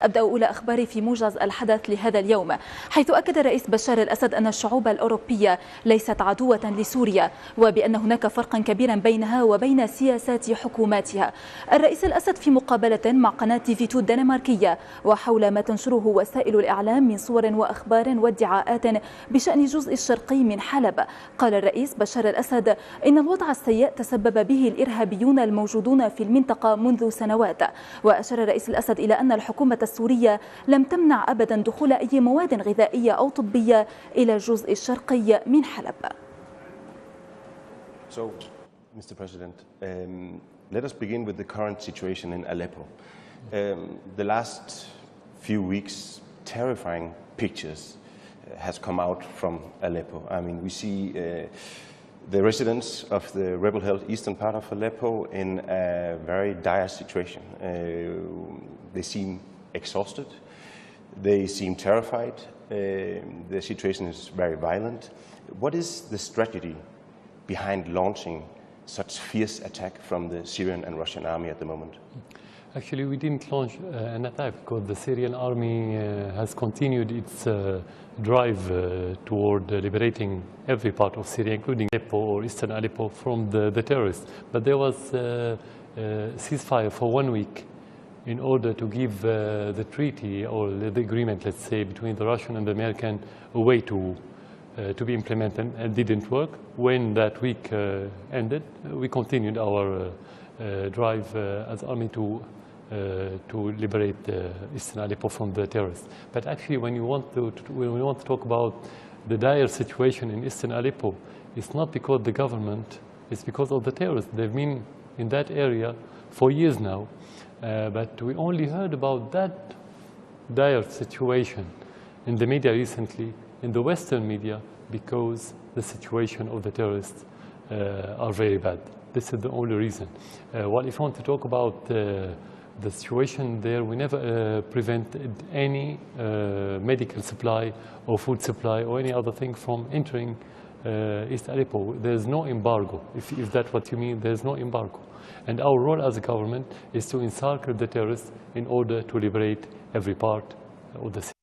أبدأ أولى أخباري في موجز الحدث لهذا اليوم، حيث أكد الرئيس بشار الأسد أن الشعوب الأوروبية ليست عدوة لسوريا، وبأن هناك فرقا كبيرا بينها وبين سياسات حكوماتها. الرئيس الأسد في مقابلة مع قناة TV2 الدنماركية وحول ما تنشره وسائل الإعلام من صور وأخبار وادعاءات بشأن الجزء الشرقي من حلب، قال الرئيس بشار الأسد إن الوضع السيء تسبب به الإرهابيون الموجودون في المنطقة منذ سنوات. وأشار الرئيس الأسد إلى أن الحكومة السورية لم تمنع أبدا دخول أي مواد غذائية أو طبية إلى الجزء الشرقي من حلب. So, Mr. President, let us begin with the current situation in Aleppo. The last few weeks, terrifying pictures has come out from Aleppo. I mean, we see the residents of the rebel-held eastern part of Aleppo in a very dire situation. They seem exhausted, they seem terrified, the situation is very violent. What is the strategy behind launching such fierce attack from the Syrian and Russian army at the moment? Actually, we didn't launch an attack because the Syrian army has continued its drive toward liberating every part of Syria, including Aleppo or eastern Aleppo, from the terrorists. But there was a ceasefire for 1 week in order to give the treaty or the agreement, let's say, between the Russian and the American a way to be implemented, and didn't work. When that week ended, we continued our drive as army to liberate eastern Aleppo from the terrorists. But actually, when we want to talk about the dire situation in eastern Aleppo, it's not because the government, it's because of the terrorists. They've been in that area for years now. But we only heard about that dire situation in the media recently, in the Western media, because the situation of the terrorists are very bad. This is the only reason. Well, if you want to talk about the situation there, we never prevented any medical supply or food supply or any other thing from entering East Aleppo. There's no embargo. If that's what you mean, there's no embargo. And our role as a government is to encircle the terrorists in order to liberate every part of the city.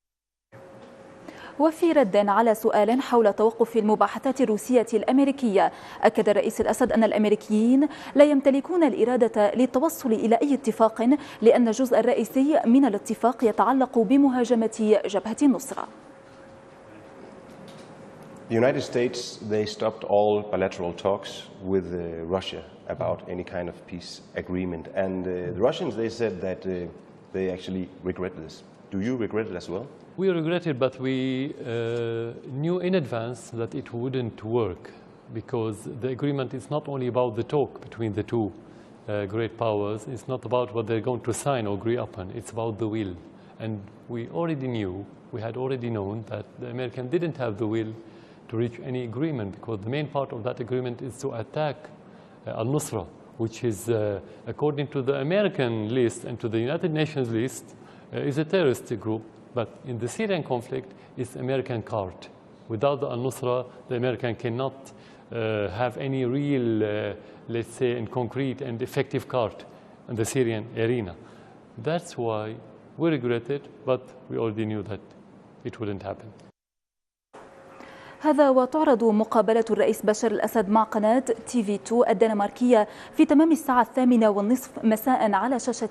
وفي رد على سؤال حول توقف المباحثات الروسية الأمريكية، أكد الرئيس الأسد أن الأمريكيين لا يمتلكون الإرادة للتوصل إلى أي اتفاق، لأن الجزء الرئيسي من الاتفاق يتعلق بمهاجمة جبهة النصرة. The United States, they stopped all bilateral talks with Russia about any kind of peace agreement. And the Russians, they said that they actually regret this. Do you regret it as well? We regret it, but we knew in advance that it wouldn't work, because the agreement is not only about the talk between the two great powers. It's not about what they're going to sign or agree upon. It's about the will. And we already knew, we had already known that the Americans didn't have the will to reach any agreement, because the main part of that agreement is to attack al-Nusra, which is, according to the American list and to the United Nations list, is a terrorist group. But in the Syrian conflict, it's American card. Without the al-Nusra, the American cannot have any real, let's say, and concrete and effective card in the Syrian arena. That's why we regret it, but we already knew that it wouldn't happen. هذا وتعرض مقابلة الرئيس بشار الأسد مع قناة TV2 الدنماركية في تمام الساعة 8:30 مساء على شاشة